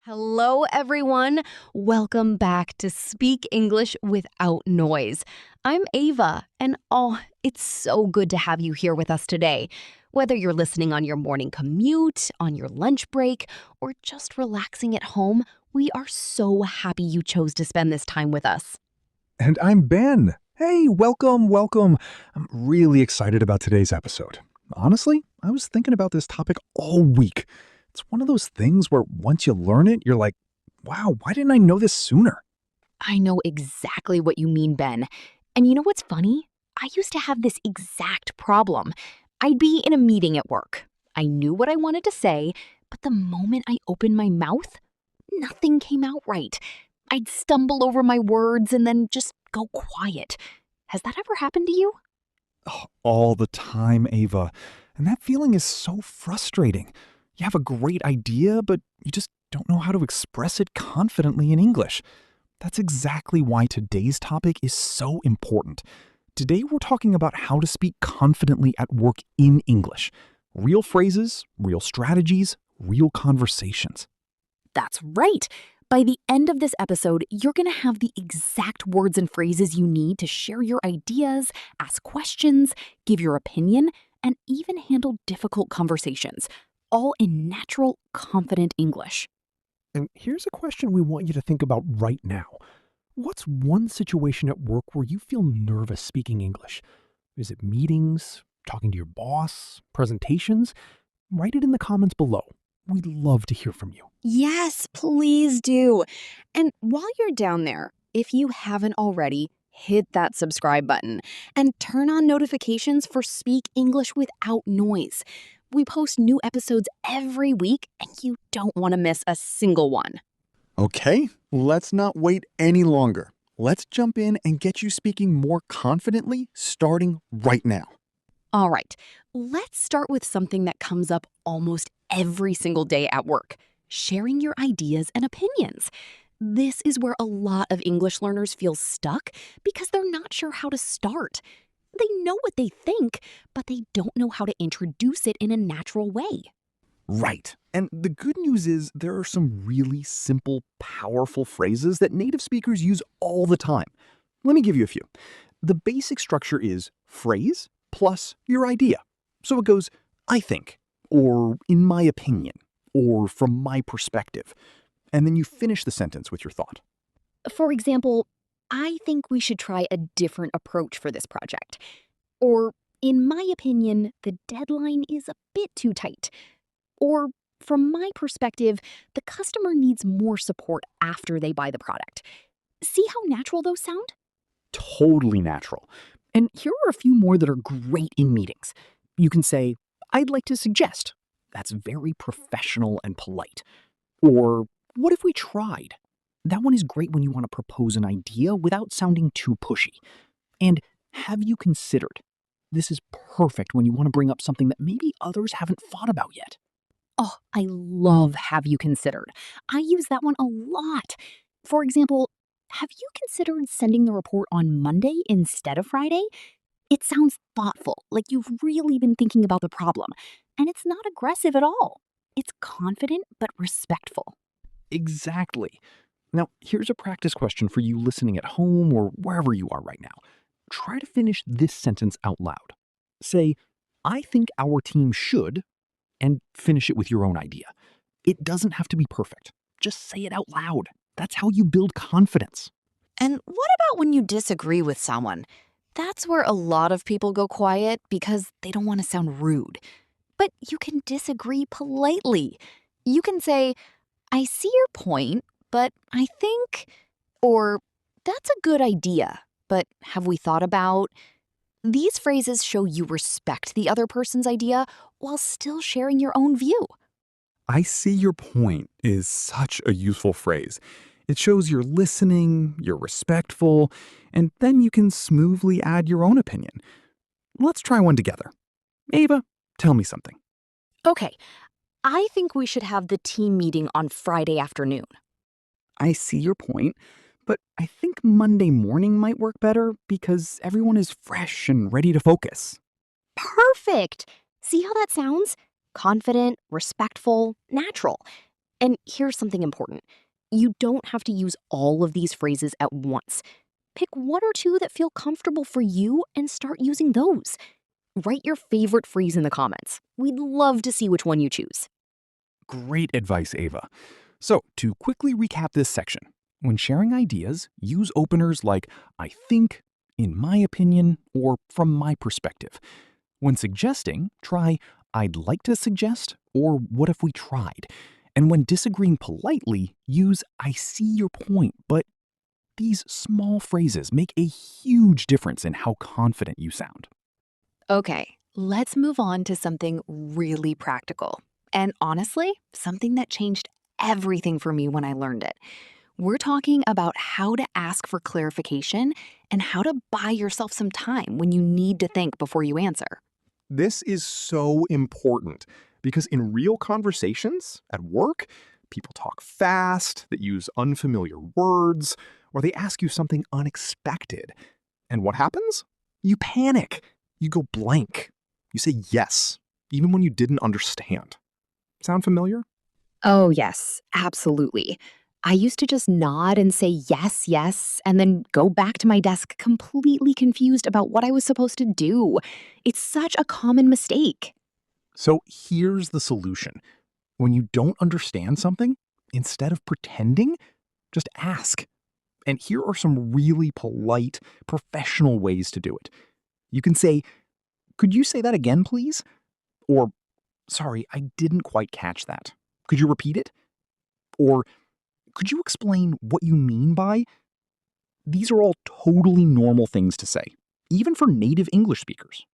Hello, everyone. Welcome back to Speak English Without Noise. I'm Ava, and it's so good to have you here with us today. Whether you're listening on your morning commute, on your lunch break, or just relaxing at home, we are so happy you chose to spend this time with us. And I'm Ben. Hey, welcome. I'm really excited about today's episode. Honestly, I was thinking about this topic all week. It's one of those things where once you learn it, you're like, wow, why didn't I know this sooner? I know exactly what you mean, Ben. And you know what's funny? I used to have this exact problem. I'd be in a meeting at work. I knew what I wanted to say, but the moment I opened my mouth, nothing came out right. I'd stumble over my words and then just go quiet. Has that ever happened to you? Oh, all the time, Ava. And that feeling is so frustrating. You have a great idea, but you just don't know how to express it confidently in English. That's exactly why today's topic is so important. Today, we're talking about how to speak confidently at work in English. Real phrases, real strategies, real conversations. That's right. By the end of this episode, you're going to have the exact words and phrases you need to share your ideas, ask questions, give your opinion, and even handle difficult conversations, all in natural, confident English. And here's a question we want you to think about right now. What's one situation at work where you feel nervous speaking English? Is it meetings, talking to your boss, presentations? Write it in the comments below. We'd love to hear from you. Yes, please do. And while you're down there, if you haven't already, hit that subscribe button and turn on notifications for Speak English Without Noise. We post new episodes every week, and you don't want to miss a single one. Okay, let's not wait any longer. Let's jump in and get you speaking more confidently starting right now. All right, let's start with something that comes up almost every single day at work: sharing your ideas and opinions. This is where a lot of English learners feel stuck because they're not sure how to start. They know what they think, but they don't know how to introduce it in a natural way. Right. And the good news is there are some really simple, powerful phrases that native speakers use all the time. Let me give you a few. The basic structure is phrase plus your idea. So it goes, I think, or in my opinion, or from my perspective. And then you finish the sentence with your thought. For example, I think we should try a different approach for this project. Or, in my opinion, the deadline is a bit too tight. Or, from my perspective, the customer needs more support after they buy the product. See how natural those sound? Totally natural. And here are a few more that are great in meetings. You can say, I'd like to suggest. That's very professional and polite. Or, what if we tried? That one is great when you want to propose an idea without sounding too pushy. And have you considered? This is perfect when you want to bring up something that maybe others haven't thought about yet. Oh, I love have you considered. I use that one a lot. For example, have you considered sending the report on Monday instead of Friday? It sounds thoughtful, like you've really been thinking about the problem. And it's not aggressive at all. It's confident but respectful. Exactly. Now, here's a practice question for you listening at home or wherever you are right now. Try to finish this sentence out loud. Say, I think our team should, and finish it with your own idea. It doesn't have to be perfect. Just say it out loud. That's how you build confidence. And what about when you disagree with someone? That's where a lot of people go quiet because they don't want to sound rude. But you can disagree politely. You can say, I see your point, but I think, or that's a good idea, but have we thought about? These phrases show you respect the other person's idea while still sharing your own view. I see your point is such a useful phrase. It shows you're listening, you're respectful, and then you can smoothly add your own opinion. Let's try one together. Ava, tell me something. Okay, I think we should have the team meeting on Friday afternoon. I see your point, but I think Monday morning might work better because everyone is fresh and ready to focus. Perfect! See how that sounds? Confident, respectful, natural. And here's something important. You don't have to use all of these phrases at once. Pick one or two that feel comfortable for you and start using those. Write your favorite phrase in the comments. We'd love to see which one you choose. Great advice, Ava. So, to quickly recap this section, when sharing ideas, use openers like I think, in my opinion, or from my perspective. When suggesting, try I'd like to suggest or what if we tried. And when disagreeing politely, use I see your point, but these small phrases make a huge difference in how confident you sound. Okay, let's move on to something really practical. And honestly, something that changed everything for me when I learned it. We're talking about how to ask for clarification and how to buy yourself some time when you need to think before you answer. This is so important because in real conversations at work, people talk fast, they use unfamiliar words, or they ask you something unexpected. And what happens? You panic. You go blank. You say yes, even when you didn't understand. Sound familiar? Oh, yes, absolutely. I used to just nod and say yes, yes, and then go back to my desk completely confused about what I was supposed to do. It's such a common mistake. So here's the solution. When you don't understand something, instead of pretending, just ask. And here are some really polite, professional ways to do it. You can say, could you say that again, please? Or, sorry, I didn't quite catch that. Could you repeat it? Or, could you explain what you mean by? These are all totally normal things to say, even for native English speakers.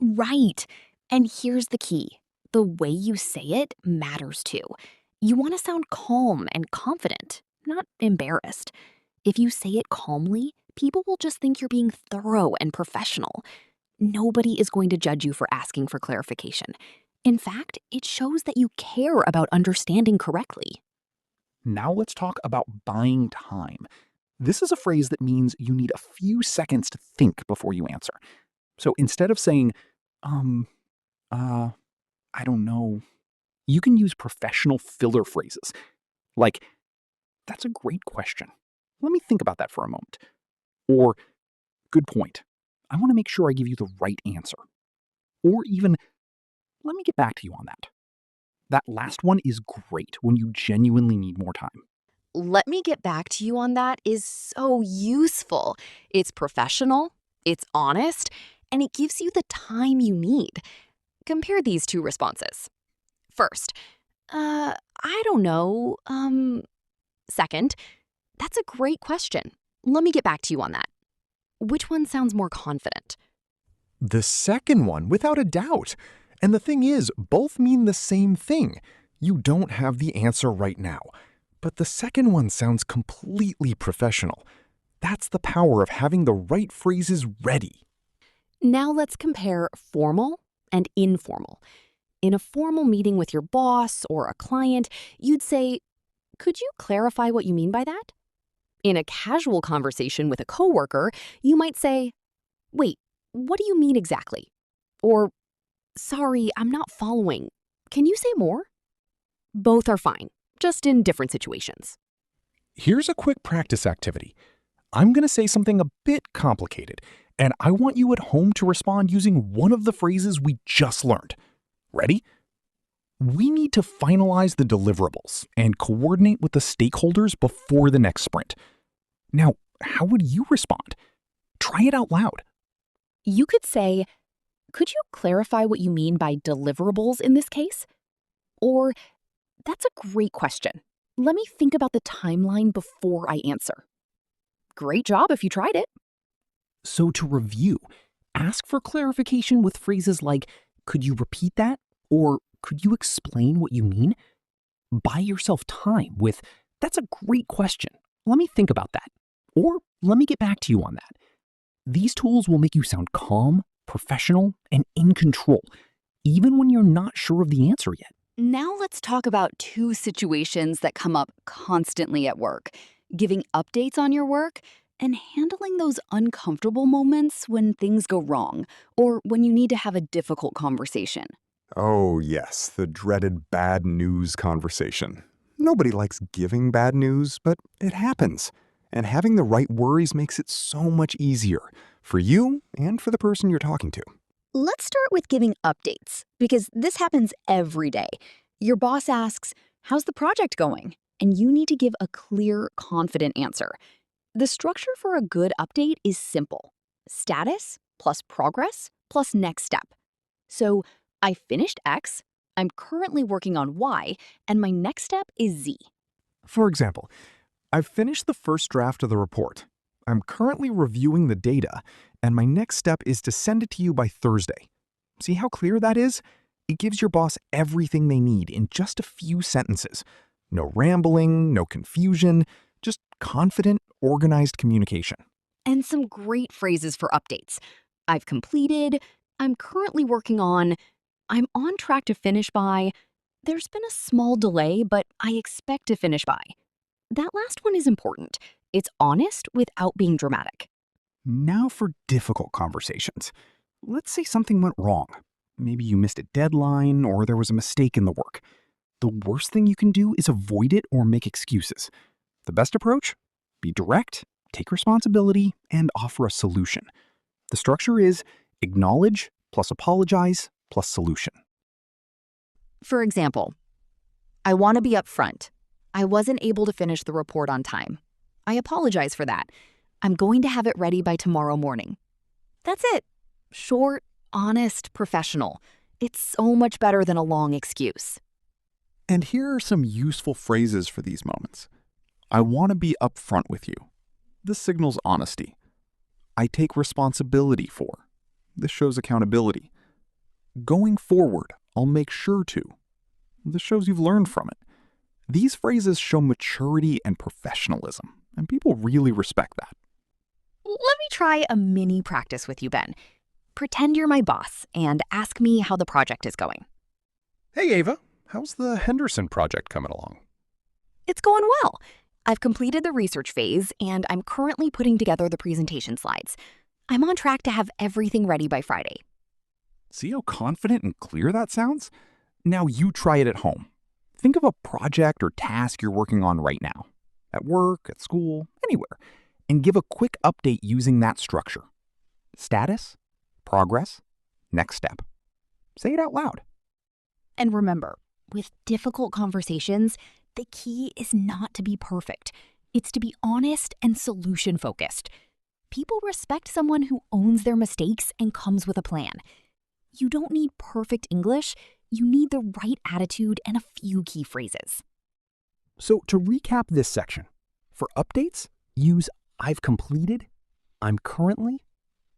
Right. And here's the key. The way you say it matters too. You want to sound calm and confident, not embarrassed. If you say it calmly, people will just think you're being thorough and professional. Nobody is going to judge you for asking for clarification. In fact, it shows that you care about understanding correctly. Now let's talk about buying time. This is a phrase that means you need a few seconds to think before you answer. So instead of saying, I don't know, you can use professional filler phrases like, that's a great question. Let me think about that for a moment. Or, good point. I want to make sure I give you the right answer. Or even, let me get back to you on that. That last one is great when you genuinely need more time. Let me get back to you on that is so useful. It's professional, it's honest, and it gives you the time you need. Compare these two responses. First, I don't know. Second, that's a great question. Let me get back to you on that. Which one sounds more confident? The second one, without a doubt. And the thing is, both mean the same thing. You don't have the answer right now. But the second one sounds completely professional. That's the power of having the right phrases ready. Now let's compare formal and informal. In a formal meeting with your boss or a client, you'd say, could you clarify what you mean by that? In a casual conversation with a coworker, you might say, wait, what do you mean exactly? Or, sorry, I'm not following. Can you say more? Both are fine, just in different situations. Here's a quick practice activity. I'm going to say something a bit complicated, and I want you at home to respond using one of the phrases we just learned. Ready? We need to finalize the deliverables and coordinate with the stakeholders before the next sprint. Now, how would you respond? Try it out loud. You could say, could you clarify what you mean by deliverables in this case? Or, that's a great question. Let me think about the timeline before I answer. Great job if you tried it. So to review, ask for clarification with phrases like, could you repeat that? Or could you explain what you mean? Buy yourself time with, that's a great question. Let me think about that. Or let me get back to you on that. These tools will make you sound calm, professional, and in control, even when you're not sure of the answer yet. Now let's talk about two situations that come up constantly at work: giving updates on your work and handling those uncomfortable moments when things go wrong or when you need to have a difficult conversation. Oh, yes, the dreaded bad news conversation. Nobody likes giving bad news, but it happens. And having the right worries makes it so much easier for you and for the person you're talking to. Let's start with giving updates, because this happens every day. Your boss asks, "How's the project going?" And you need to give a clear, confident answer. The structure for a good update is simple: status plus progress plus next step. So, I finished X, I'm currently working on Y, and my next step is Z. For example, I've finished the first draft of the report. I'm currently reviewing the data, and my next step is to send it to you by Thursday. See how clear that is? It gives your boss everything they need in just a few sentences. No rambling, no confusion, just confident, organized communication. And some great phrases for updates. I've completed, I'm currently working on, I'm on track to finish by, there's been a small delay, but I expect to finish by. That last one is important. It's honest without being dramatic. Now for difficult conversations. Let's say something went wrong. Maybe you missed a deadline or there was a mistake in the work. The worst thing you can do is avoid it or make excuses. The best approach? Be direct, take responsibility, and offer a solution. The structure is acknowledge plus apologize plus solution. For example, I want to be upfront. I wasn't able to finish the report on time. I apologize for that. I'm going to have it ready by tomorrow morning. That's it. Short, honest, professional. It's so much better than a long excuse. And here are some useful phrases for these moments. I want to be upfront with you. This signals honesty. I take responsibility for. This shows accountability. Going forward, I'll make sure to. This shows you've learned from it. These phrases show maturity and professionalism, and people really respect that. Let me try a mini practice with you, Ben. Pretend you're my boss and ask me how the project is going. Hey, Ava, how's the Henderson project coming along? It's going well. I've completed the research phase, and I'm currently putting together the presentation slides. I'm on track to have everything ready by Friday. See how confident and clear that sounds? Now you try it at home. Think of a project or task you're working on right now, at work, at school, anywhere, and give a quick update using that structure. Status, progress, next step. Say it out loud. And remember, with difficult conversations, the key is not to be perfect. It's to be honest and solution-focused. People respect someone who owns their mistakes and comes with a plan. You don't need perfect English. You need the right attitude and a few key phrases. So to recap this section, for updates, use I've completed, I'm currently,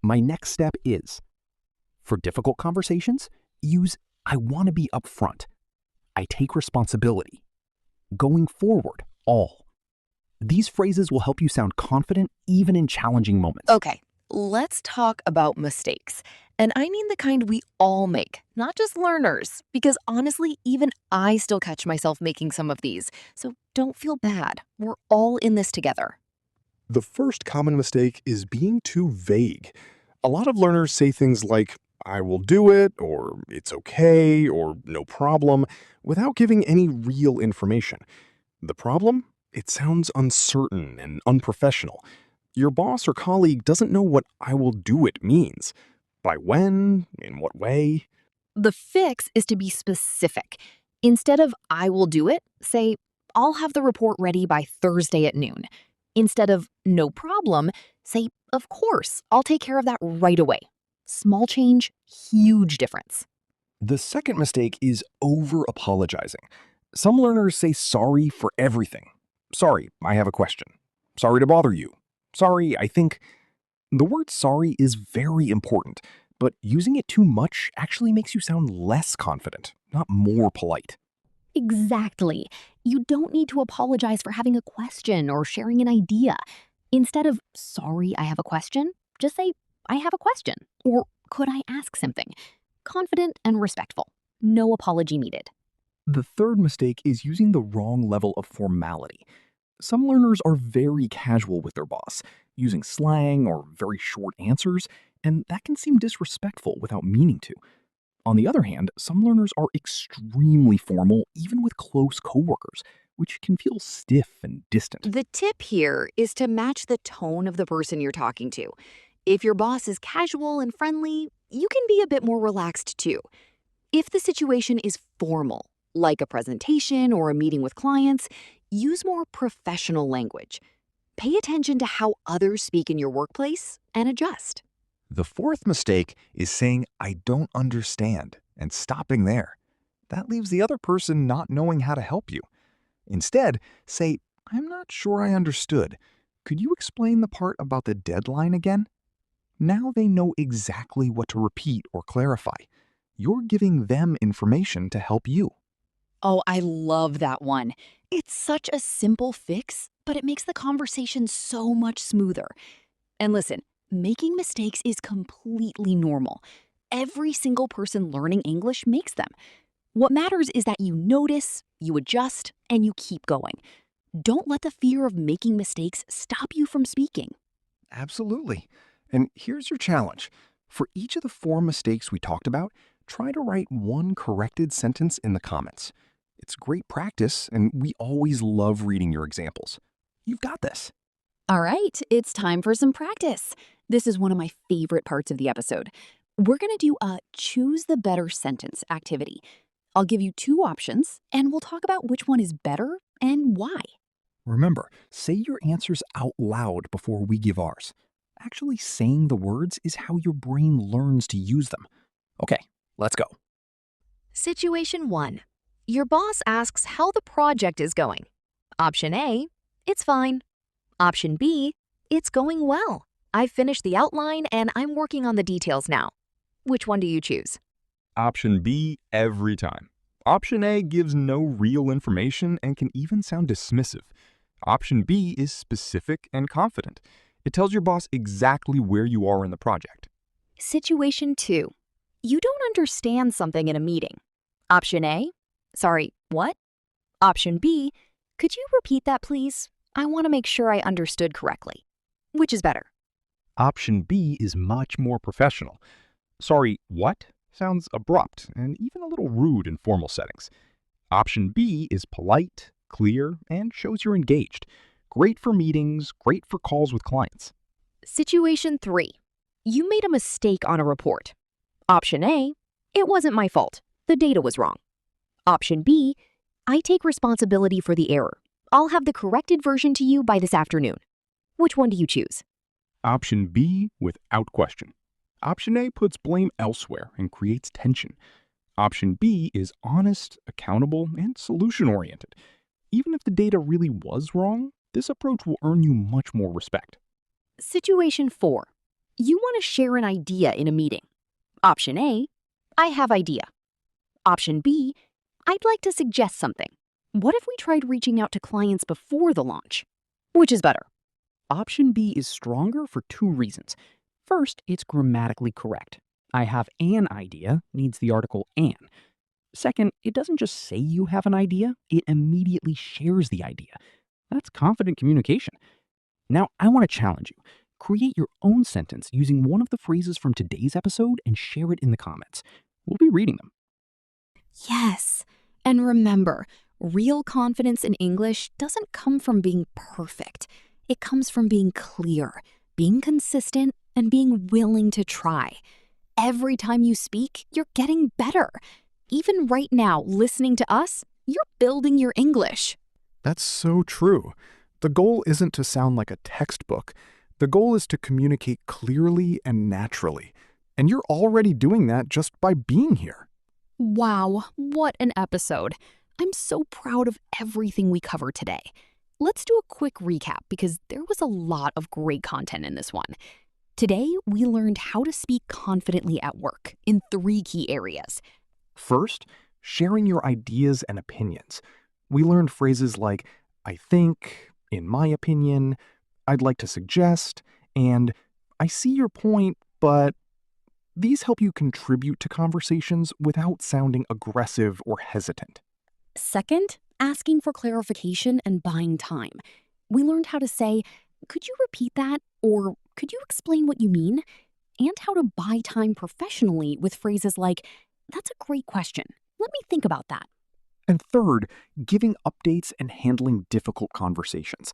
my next step is. For difficult conversations, use I want to be upfront, I take responsibility. Going forward, all. These phrases will help you sound confident even in challenging moments. Okay, let's talk about mistakes. And I mean the kind we all make, not just learners, because honestly, even I still catch myself making some of these. So don't feel bad. We're all in this together. The first common mistake is being too vague. A lot of learners say things like, I will do it, or it's okay, or no problem, without giving any real information. The problem? It sounds uncertain and unprofessional. Your boss or colleague doesn't know what I will do it means. By when? In what way? The fix is to be specific. Instead of I will do it, say I'll have the report ready by Thursday at noon. Instead of no problem, say of course, I'll take care of that right away. Small change, huge difference. The second mistake is over-apologizing. Some learners say sorry for everything. Sorry, I have a question. Sorry to bother you. Sorry, I think. The word sorry is very important, but using it too much actually makes you sound less confident, not more polite. Exactly. You don't need to apologize for having a question or sharing an idea. Instead of, sorry, I have a question, just say, I have a question, or could I ask something? Confident and respectful. No apology needed. The third mistake is using the wrong level of formality. Some learners are very casual with their boss, using slang or very short answers, and that can seem disrespectful without meaning to. On the other hand, some learners are extremely formal even with close coworkers, which can feel stiff and distant. The tip here is to match the tone of the person you're talking to. If your boss is casual and friendly, you can be a bit more relaxed too. If the situation is formal, like a presentation or a meeting with clients, use more professional language. Pay attention to how others speak in your workplace and adjust. The fourth mistake is saying, "I don't understand," and stopping there. That leaves the other person not knowing how to help you. Instead, say, "I'm not sure I understood. Could you explain the part about the deadline again?" Now they know exactly what to repeat or clarify. You're giving them information to help you. Oh, I love that one. It's such a simple fix, but it makes the conversation so much smoother. And listen, making mistakes is completely normal. Every single person learning English makes them. What matters is that you notice, you adjust, and you keep going. Don't let the fear of making mistakes stop you from speaking. Absolutely. And here's your challenge. For each of the 4 mistakes we talked about, try to write one corrected sentence in the comments. It's great practice, and we always love reading your examples. You've got this. All right, it's time for some practice. This is one of my favorite parts of the episode. We're going to do a choose the better sentence activity. I'll give you 2 options, and we'll talk about which one is better and why. Remember, say your answers out loud before we give ours. Actually saying the words is how your brain learns to use them. Okay, let's go. Situation 1. Your boss asks how the project is going. Option A, it's fine. Option B, it's going well. I've finished the outline and I'm working on the details now. Which one do you choose? Option B every time. Option A gives no real information and can even sound dismissive. Option B is specific and confident. It tells your boss exactly where you are in the project. Situation 2. You don't understand something in a meeting. Option A, sorry, what? Option B, could you repeat that please? I want to make sure I understood correctly. Which is better? Option B is much more professional. Sorry, what? Sounds abrupt and even a little rude in formal settings. Option B is polite, clear, and shows you're engaged. Great for meetings, great for calls with clients. Situation 3. You made a mistake on a report. Option A, it wasn't my fault. The data was wrong. Option B, I take responsibility for the error. I'll have the corrected version to you by this afternoon. Which one do you choose? Option B, without question. Option A puts blame elsewhere and creates tension. Option B is honest, accountable, and solution-oriented. Even if the data really was wrong, this approach will earn you much more respect. Situation 4. You want to share an idea in a meeting. Option A, I have idea. Option B, I'd like to suggest something. What if we tried reaching out to clients before the launch? Which is better? Option B is stronger for 2 reasons. First, it's grammatically correct. I have an idea needs the article an. Second, it doesn't just say you have an idea, it immediately shares the idea. That's confident communication. Now, I want to challenge you. Create your own sentence using one of the phrases from today's episode and share it in the comments. We'll be reading them. Yes. And remember, real confidence in English doesn't come from being perfect. It comes from being clear, being consistent, and being willing to try. Every time you speak, you're getting better. Even right now, listening to us, you're building your English. That's so true. The goal isn't to sound like a textbook. The goal is to communicate clearly and naturally. And you're already doing that just by being here. Wow, what an episode. I'm so proud of everything we covered today. Let's do a quick recap because there was a lot of great content in this one. Today, we learned how to speak confidently at work in 3 key areas. First, sharing your ideas and opinions. We learned phrases like, I think, in my opinion, I'd like to suggest, and I see your point, but these help you contribute to conversations without sounding aggressive or hesitant. Second, asking for clarification and buying time. We learned how to say, could you repeat that? Or could you explain what you mean? And how to buy time professionally with phrases like, that's a great question. Let me think about that. And third, giving updates and handling difficult conversations.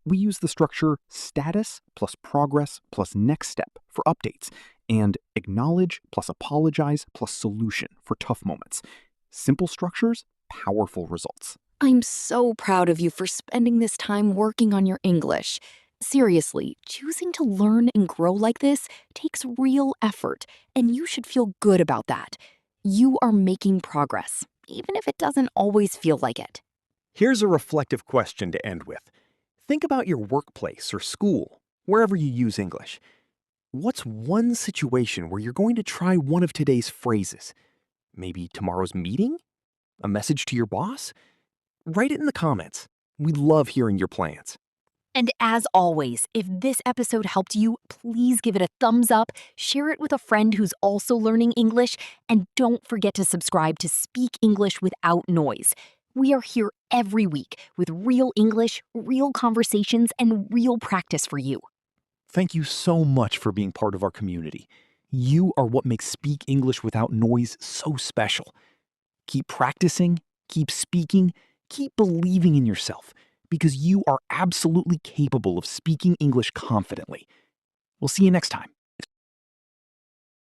We use the structure status plus progress plus next step for updates, and acknowledge plus apologize plus solution for tough moments. Simple structures, powerful results. I'm so proud of you for spending this time working on your English. Seriously, choosing to learn and grow like this takes real effort, and you should feel good about that. You are making progress, even if it doesn't always feel like it. Here's a reflective question to end with. Think about your workplace or school, wherever you use English. What's one situation where you're going to try one of today's phrases? Maybe tomorrow's meeting? A message to your boss? Write it in the comments. We love hearing your plans. And as always, if this episode helped you, please give it a thumbs up, share it with a friend who's also learning English, and don't forget to subscribe to Speak English Without Noise. We are here every week with real English, real conversations, and real practice for you. Thank you so much for being part of our community. You are what makes Speak English Without Noise so special. Keep practicing, keep speaking, keep believing in yourself, because you are absolutely capable of speaking English confidently. We'll see you next time.